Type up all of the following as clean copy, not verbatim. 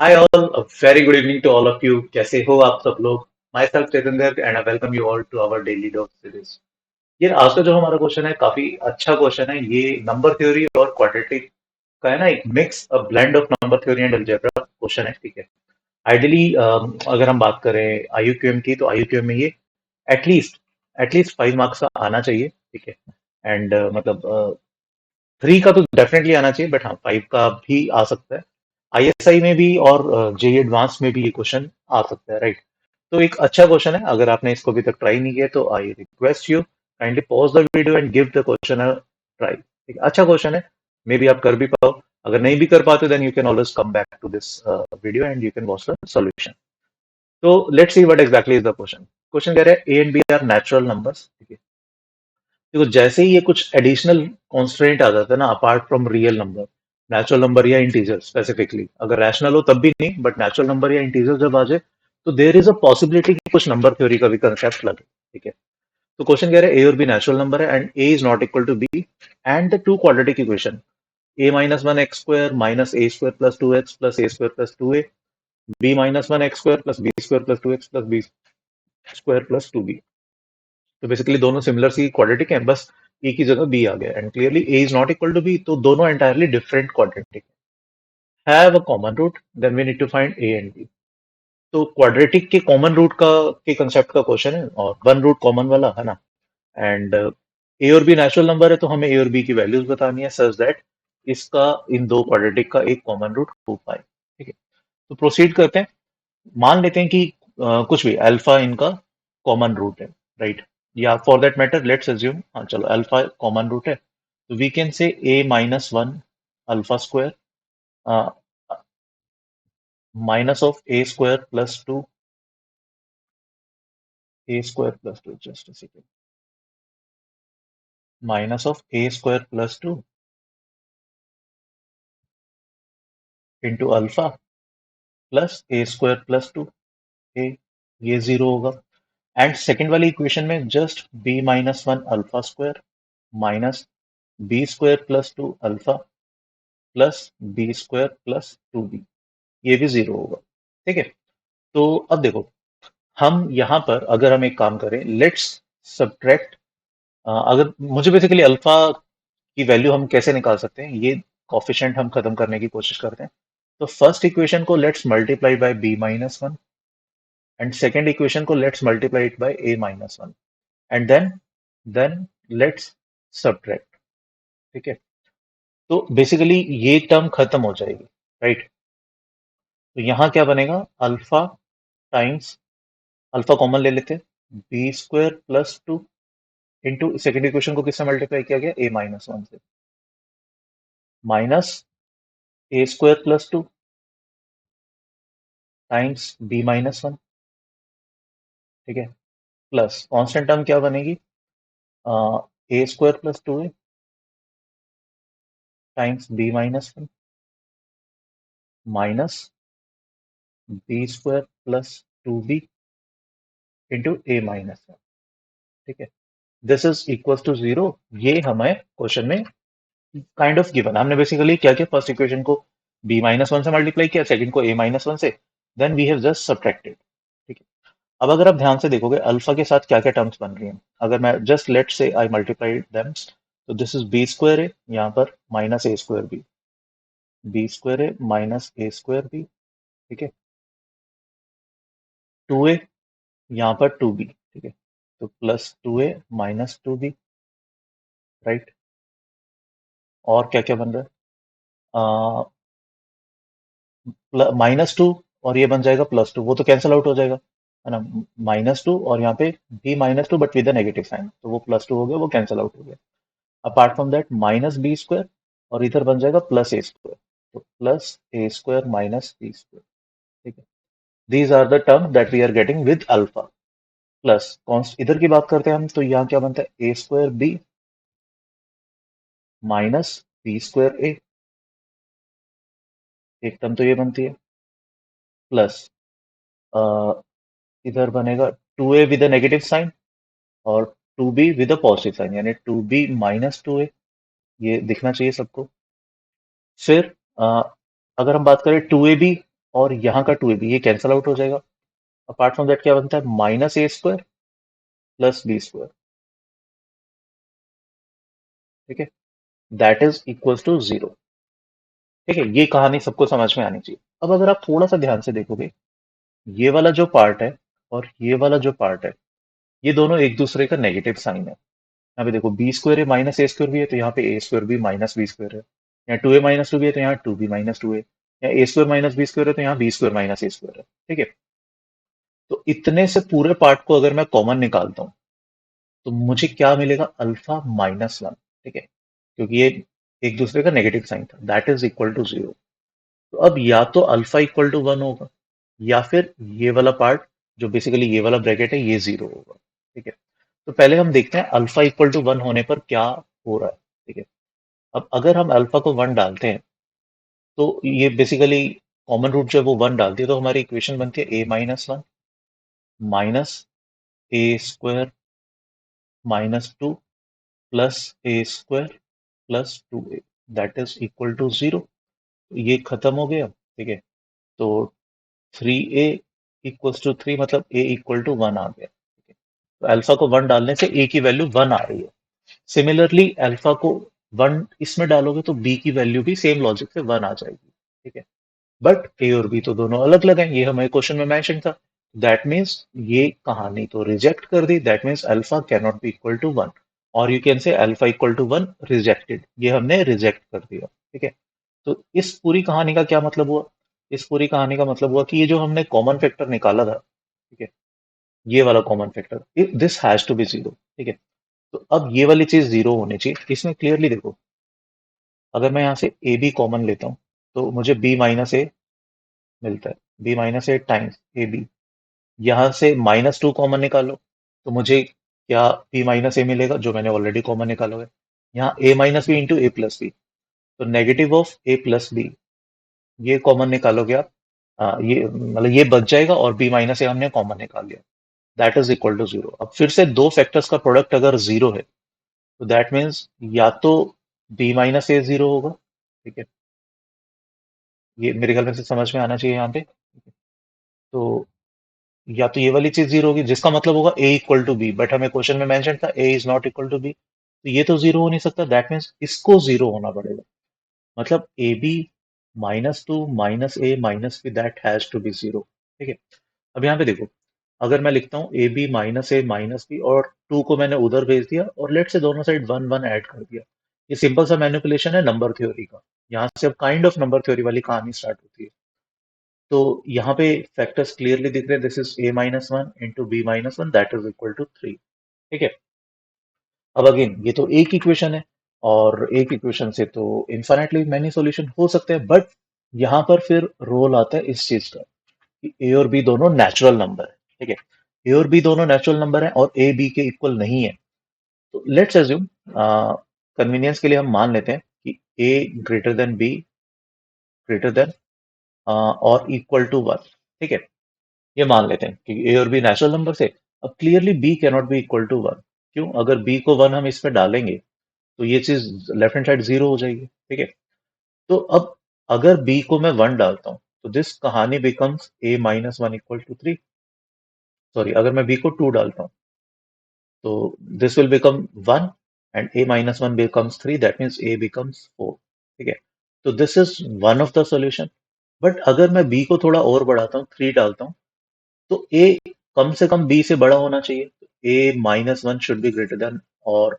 Hi all, a very good evening to all of you. कैसे हो आप सब लोग? Myself Chetender and I welcome you all to our daily dose series. ये आज का जो हमारा क्वेश्चन है काफी अच्छा क्वेश्चन है. ये नंबर थ्योरी और क्वाड्रेटिक का है ना, एक mix blend of number theory and algebra question है. ठीक है. आइडियली अगर हम बात करें आईयूक्यूएम की, तो आईयूक्यूएम में ये एटलीस्ट एटलीस्ट 5 मार्क्स का आना चाहिए. ठीक है. एंड मतलब 3 का तो डेफिनेटली आना चाहिए, बट हाँ 5 का भी आ सकता है. आईएसआई में भी और जेई एडवांस में भी ये क्वेश्चन आ सकता है, राइट? तो एक अच्छा क्वेश्चन है. अगर आपने इसको अभी तक ट्राई नहीं किया तो I request you kindly pause the video and give the question a try. ठीक है, अच्छा क्वेश्चन है. मे बी आप कर भी पाओ. अगर नहीं भी कर पाते then you can always come back to this video and you can watch the solution. तो let's see what exactly is the question. Question कह रहा है A and B are natural numbers. ठीक है. देखो, जैसे ही ये कुछ एडिशनल कॉन्स्ट्रेंट आ जाता है ना, apart from real number, natural number या इंटीजर स्पेसिफिकली, अगर रैशनल हो तब भी नहीं, बट नेचुरल नंबर या इंटीजर जब आ जाए तो देर इज अ पॉसिबिलिटी कि कुछ नंबर थ्योरी का भी कंसेप्ट लगे. ठीक है. तो क्वेश्चन कह रहे हैं ए और बी नेचुरल नंबर है and a is not equal to b and the two quadratic equation a minus one x square minus A square plus two x plus A square plus two a, b minus one x square plus B square plus two x plus B square plus two b. तो basically दोनों similar सी quadratic हैं, बस a की जगह b आ गया. And clearly A is not equal to b, तो दोनों entirely different quadratic have a common root. Then we need to find a and b. तो क्वाड्रेटिक के कॉमन रूट का के कंसेप्ट का क्वेश्चन है, और वन रूट कॉमन वाला है ना. एंड ए और बी नेचुरल नंबर है, तो हमें ए और बी की वैल्यूज बतानी है सच दैट इसका इन दो क्वाड्रेटिक का एक कॉमन रूट हो पाए. ठीक है. तो प्रोसीड करते हैं. मान लेते हैं कि कुछ भी अल्फा इनका कॉमन रूट है, राइट? या for that matter let's assume, हाँ चलो, अल्फा कॉमन रूट है, तो we can say A minus one alpha square minus of A square plus two A square plus two, just second, minus of A square plus two into alpha plus A square plus two A. ये zero होगा. And second वाली equation में just B minus one alpha square minus B square plus two alpha plus B square plus two B, ये भी zero होगा. ठीक है. तो अब देखो, हम यहाँ पर अगर हम एक काम करें, लेट्स सब्ट्रैक्ट. अगर मुझे बेसिकली अल्फा की वैल्यू हम कैसे निकाल सकते हैं, ये कॉफिशिएंट हम खत्म करने की कोशिश करते हैं. तो फर्स्ट इक्वेशन को let's multiply by B minus one and second equation को let's multiply it by A minus one and then let's subtract. ठीक है. तो बेसिकली ये टर्म खत्म हो जाएगी, राइट? तो यहाँ क्या बनेगा? अल्फा टाइम्स, अल्फा कॉमन ले लेते हैं, B square plus two into second equation को किससे मल्टीप्लाई किया गया? ए माइनस वन से, माइनस ए square plus two times B minus one. ठीक है. प्लस कांस्टेंट टर्म क्या बनेगी? A square plus two A times B minus one minus B square plus two B into A minus one. ठीक है. This is equal to zero. ये हमें question में kind of given. हमने basically क्या किया, फर्स्ट इक्वेशन को b minus one से मल्टीप्लाई किया, सेकंड को ए माइनस वन से, then we have just subtracted. ठीक है. अब अगर आप ध्यान से देखोगे अल्फा के साथ क्या क्या टर्म्स बन रही हैं, अगर मैं जस्ट लेट से आई मल्टीप्लाई देम, तो दिस इज बी स्क्वायर है यहाँ पर माइनस ए स्क्वायर बी स्क्वायर है माइनस ए स्क्वायर बी. ठीक है. टू ए यहाँ पर टू बी. ठीक है. तो plus two A minus to be, right? और क्या क्या बन रहा है? माइनस टू और ये बन जाएगा प्लस टू, वो तो कैंसिल आउट हो जाएगा, है ना? माइनस टू और यहाँ पे भी minus two but with negative sign, तो वो प्लस टू हो गया, वो कैंसिल आउट हो गया. Apart from that minus B square और इधर बन जाएगा प्लस ए स्क्वायर, तो प्लस ए स्क्वायर माइनस बी स्क्वायर. ठीक है. These are the term that we are getting with alpha. Plus constant इधर की बात करते हैं हम, तो यहाँ क्या बनता है? A square B minus B square A, एक टर्म तो ये बनती है. प्लस इधर बनेगा two A with negative sign और two B with a positive sign, यानी two B minus two A, ये दिखना चाहिए सबको. फिर अगर हम बात करें टू ए बी और यहाँ का 2ab ये कैंसल आउट हो जाएगा। अपार्ट फ्रॉम दैट क्या बनता है, -a² प्लस b²। ठीक है, दैट इज इक्वल्स टू 0। ठीक है, ये कहानी सबको समझ में आनी चाहिए। अब अगर आप थोड़ा सा ध्यान से देखोगे, ये वाला जो पार्ट है और ये वाला जो पार्ट है, ये दोनों एक दूसरे का नेगेटिव साइन है। यहाँ पे देखो b² है, -a² भी है, तो यहाँ पे a² भी -b² है। यहाँ 2a - 2b है, तो यहाँ 2b - 2a। यहाँ a² - b² है, तो यहाँ b² - a² है। ठीक है, तो इतने से पूरे पार्ट को अगर मैं कॉमन निकालता हूँ, तो मुझे क्या मिलेगा, अल्फा -1। ठीक है, क्योंकि ये एक दूसरे का नेगेटिव साइन था, दैट इज इक्वल टू 0। तो अब या तो अल्फा इक्वल टू 1 होगा, या फिर ये वाला पार्ट जो बेसिकली ये वाला ब्रैकेट है, ये 0 होगा। ठीक है, तो पहले हम देखते हैं अल्फा इक्वल टू 1 होने पर क्या हो रहा है। ठीक है, अब अगर हम अल्फा को 1 डालते हैं, तो ये बेसिकली कॉमन रूट जो है वो 1 डालती है, तो हमारी इक्वेशन बनती है a - 1 -a² -2 plus a² +2a, that is equal to 0। ये खत्म हो गया। ठीक है, तो 3a इक्वल्स टू 3, मतलब a इक्वल टू 1 आ गया। ठीक है, तो अल्फा को 1 डालने से a की वैल्यू 1 आ रही है। सिमिलरली अल्फा को 1 इसमें डालोगे तो b की वैल्यू भी सेम लॉजिक से 1 आ जाएगी। ठीक है, बट ए और बी तो दोनों अलग अलग हैं, ये हमारे क्वेश्चन में मेंशन था। दैट मीन्स ये कहानी तो रिजेक्ट कर दी, that means alpha can not be equal to 1, और you can say alpha equal to 1 rejected, ये हमने रिजेक्ट कर दिया। ठीक है, तो इस पूरी कहानी का क्या मतलब हुआ, इस पूरी कहानी का मतलब हुआ कि ये जो हमने कॉमन फैक्टर निकाला था, ठीक है, ये वाला common factor, this has to be 0। ठीक है, तो अब ये वाली चीज 0 होनी चाहिए। इसमें क्लियरली देखो, अगर मैं यहाँ से ए बी कॉमन लेता हूँ, तो मुझे b - a मिलता है, b - a times a b. यहाँ से -2 कॉमन निकालो, तो मुझे क्या b - a मिलेगा, जो मैंने ऑलरेडी कॉमन निकाला हुआ है। यहाँ a - b into a plus B, तो negative of a plus B, ये कॉमन निकालोगे आप। ये मतलब ये बच जाएगा, और b - a हमने कॉमन निकाल लिया, दैट इज इक्वल टू 0। अब फिर से दो फैक्टर्स का प्रोडक्ट अगर 0 है, तो दैट मीन्स या तो b - a 0 होगा। ठीक है, ये मेरे ख्याल में से समझ में आना चाहिए यहाँ पे। तो या तो ये वाली चीज 0 होगी, जिसका मतलब होगा a equal to b, but हमें क्वेश्चन में मेंशन था a is not equal to b, तो ये तो 0 हो नहीं सकता, दैट मीन्स इसको 0 होना पड़ेगा। मतलब a b -2 -a -b, that has to be 0। ठीक है, अब यहाँ पे देखो, अगर मैं लिखता हूँ ए बी -a -b, और 2 को मैंने उधर भेज दिया, और लेट से दोनों साइड 1 1 ऐड कर दिया, ये सिंपल सा मैनिपुलेशन है नंबर थ्योरी का। यहाँ से अब काइंड ऑफ नंबर थ्योरी वाली कहानी स्टार्ट होती है। तो यहाँ पे फैक्टर्स क्लियरली दिख रहे हैं, this is a - 1 into b - 1, that is equal to 3। ठीक है, अब अगेन ये तो एक इक्वेशन है, और एक इक्वेशन से तो इन्फिनेटली मैनी सॉल्यूशन हो सकते हैं, बट यहाँ पर फिर रोल आता है इस चीज का, कि ए और बी दोनों नेचुरल नंबर है। ठीक है, ए और बी दोनों नेचुरल नंबर है, और ए बी के इक्वल नहीं है। तो लेट्स अज्यूम, कन्वीनियंस के लिए हम मान लेते हैं कि A greater than B greater than और इक्वल टू 1। ठीक है, ये मान लेते हैं कि ए और बी नेचुरल नंबर से। अब clearly b can not be equal to 1। क्यों, अगर बी को 1 हम इसमें डालेंगे, तो ये चीज लेफ्ट हैंड साइड 0 हो जाएगी। ठीक है, तो अब अगर बी को मैं 1 डालता हूँ, तो दिस कहानी becomes a - 1 equal to 3। Sorry, अगर मैं बी को 2 डालता हूँ, तो this will become 1, and a - 1 becomes 3, that means a becomes 4। ठीक है, तो this is one of the solution. But अगर मैं b को थोड़ा और बढ़ाता हूँ, 3 डालता हूँ, तो a कम से कम b से बड़ा होना चाहिए। a - 1 should be greater than और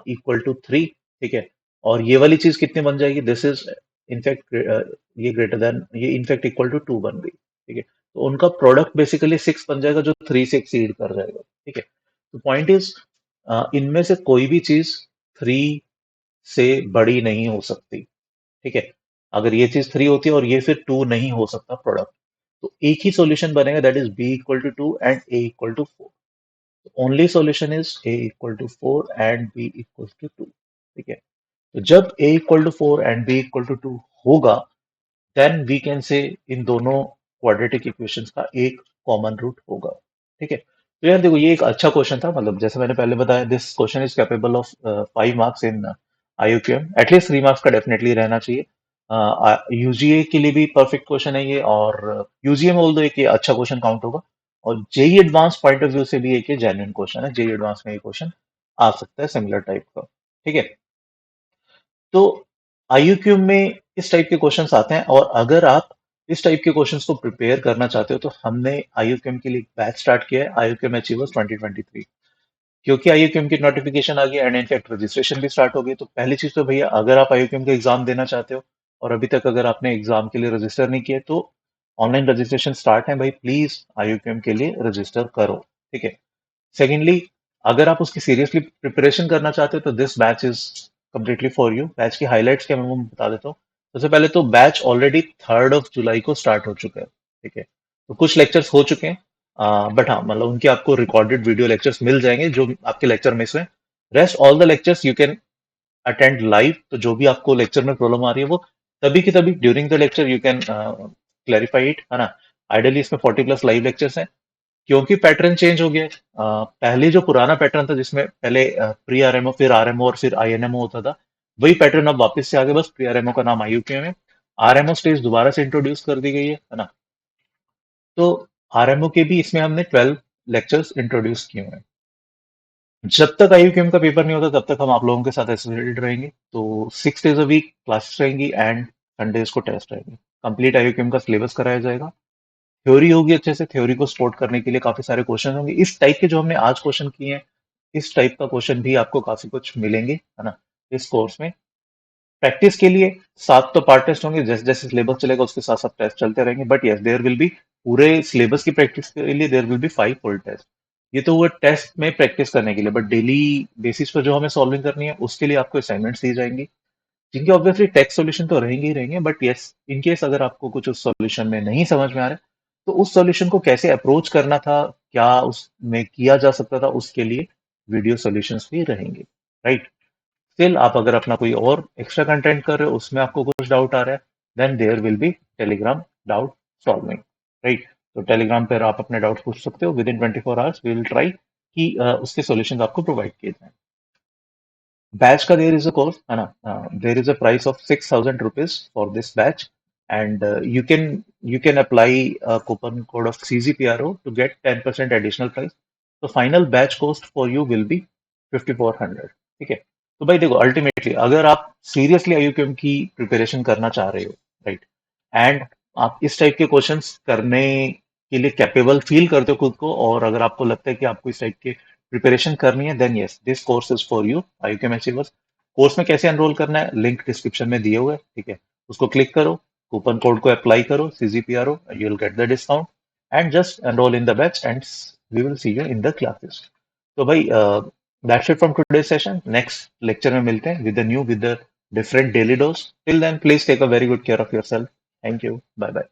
इक्वल टू 3। ठीक है, और ये वाली चीज कितनी बन जाएगी, दिस इज इनफैक्ट ये ग्रेटर देन, ये इनफैक्ट इक्वल टू 2 बन गई। ठीक है, तो उनका प्रोडक्ट बेसिकली 6 बन जाएगा, जो 3 से एक्सीड कर जाएगा। ठीक है, तो पॉइंट इज, इनमें से कोई भी चीज 3 से बड़ी नहीं हो सकती। ठीक है, अगर ये चीज 3 होती है और ये फिर 2 नहीं हो सकता प्रोडक्ट, तो एक ही सॉल्यूशन बनेगा, that is b equal to 2 and a equal to 4। Only solution is a equal to 4 and b equal to 2। ठीक है, तो जब a equal to 4 and b equal to 2 होगा, देन वी कैन से इन दोनों क्वाड्रेटिक इक्वेशंस का एक common root होगा। ठीक है, तो यार देखो, ये एक अच्छा क्वेश्चन था, मतलब जैसे मैंने पहले बताया, this question is capable of 5 marks in IUQM, at least 3 marks का डेफिनेटली रहना चाहिए। यूजीए के लिए भी परफेक्ट क्वेश्चन है ये, और यूजीए में बोल दो एक ये अच्छा क्वेश्चन काउंट होगा, और JEE advance point of view से भी एक ये जेन्युइन क्वेश्चन है, जेई एडवांस में ये क्वेश्चन आ सकता है सिमिलर टाइप का। ठीक है, तो आईयूक्यू में इस टाइप के क्वेश्चंस आते हैं, और अगर आप इस टाइप के क्वेश्चंस को प्रिपेयर करना चाहते हो तो हमने आईयूक्यूएम के लिए बैच स्टार्ट किया है, आईयूक्यूएम अचीवर्स 2023। क्योंकि आईयूक्यूएम की नोटिफिकेशन आ गई एंड इनफैक्ट रजिस्ट्रेशन भी स्टार्ट हो गई, तो पहली चीज तो भैया, अगर आप आईयूक्यूएम का एग्जाम देना चाहते हो और अभी तक अगर आपने एग्जाम के लिए रजिस्टर नहीं किया तो ऑनलाइन रजिस्ट्रेशन स्टार्ट है भाई, प्लीज आईयूक्यूएम के लिए रजिस्टर करो। ठीक है, सेकेंडली, अगर आप उसकी सीरियसली प्रिपरेशन करना चाहते हो तो this batch is completely for you. Batch की हाइलाइट्स क्या मैं बता देता हूँ। सबसे पहले तो बैच ऑलरेडी 3 जुलाई को स्टार्ट हो चुका है। ठीक है, तो कुछ लेक्चर्स हो चुके हैं, बट हाँ मतलब उनके आपको रिकॉर्डेड वीडियो लेक्चर्स मिल जाएंगे जो आपके लेक्चर मिस हुए। Rest all the lectures you can attend live, तो जो भी आपको लेक्चर में प्रॉब्लम आ रही है वो तभी की तभी during the lecture you can clarify it, है ना। आइडियली इसमें 40+ लाइव लेक्चर्स हैं, क्योंकि पैटर्न चेंज हो गया है। पहले जो पुराना पैटर्न था जिसमें पहले प्री आरएमओ फिर आरएमओ और फिर आईएनएमओ होता था, वही पैटर्न अब वापस से आ गया, बस प्री आरएमओ का नाम आईयूक्यू है, आरएमओ स्टेज दोबारा से इंट्रोड्यूस कर दी गई है ना। तो आरएमओ के भी इसमें हमने 12 लेक्चर्स इंट्रोड्यूस किए हुए हैं। जब तक आईयूक्यूएम का पेपर नहीं होता तब तक हम आप लोगों के साथ एसोसिएटेड रहेंगे, तो 6 डेज अ वीक क्लासेस रहेंगी एंड संडेज को टेस्ट रहेंगे। कंप्लीट आईयूक्यूएम का सिलेबस कराया जाएगा, थ्योरी होगी अच्छे से, थ्योरी को सपोर्ट करने के लिए काफी सारे क्वेश्चन होंगे इस टाइप के जो हमने आज क्वेश्चन किए हैं, इस टाइप का क्वेश्चन भी आपको काफी कुछ मिलेंगे, है ना, इस कोर्स में। प्रैक्टिस के लिए 7 तो पार्ट टेस्ट होंगे, जैसे जैसे सिलेबस चलेगा उसके साथ साथ टेस्ट चलते रहेंगे, but yes there will be, पूरे सिलेबस की प्रैक्टिस के लिए there will be 5 full test. ये तो वो टेस्ट में प्रैक्टिस करने के लिए, बट डेली बेसिस पर जो हमें सॉल्विंग करनी है उसके लिए आपको असाइनमेंट्स दी जाएंगी, जिनके ऑब्वियसली टेक्स्ट सॉल्यूशन तो रहेंगे ही रहेंगे, बट यस इन केस अगर आपको कुछ उस सॉल्यूशन में नहीं समझ में आ रहा है तो उस सॉल्यूशन को कैसे अप्रोच करना था, क्या उसमें किया जा सकता था, उसके लिए वीडियो सॉल्यूशंस भी रहेंगे, राइट। स्टिल आप अगर अपना कोई और एक्स्ट्रा कंटेंट कर रहे हो, उसमें आपको कुछ डाउट आ रहा है, then there will be Telegram doubt solving, right. तो टेलीग्राम पर आप अपने डाउट पूछ सकते हो, within 24 hours we will try कि उसके सॉल्यूशन आपको प्रोवाइड किए जाए। Batch ka there is a course, है ना, there is a price of 6,000 rupees for this batch, and you can apply a coupon code of CZPRO to get 10% additional price. So final batch cost for you will be 5,400। ठीक है, तो भाई देखो ultimately अगर आप seriously आईयूक्यूएम की preparation करना चाह रहे हो, राइट, एंड आप इस टाइप के क्वेश्चंस करने के लिए कैपेबल फील करते हो खुद को, और अगर आपको लगता है कि आपको इस टाइप के प्रिपरेशन करनी है, then yes this course is for you, IUQM achievers. Course में कैसे एनरोल करना है, लिंक डिस्क्रिप्शन में दिए हुए हैं, ठीक है, उसको क्लिक करो, कूपन कोड को अप्लाई करो CGPRO, you will get the discount and just enrol in the batch and we will see you in the classes. तो भाई that's it from today session, next lecture में मिलते हैं with the new, with the different daily dose. Till then please take a very good care of yourself. Thank you, bye bye.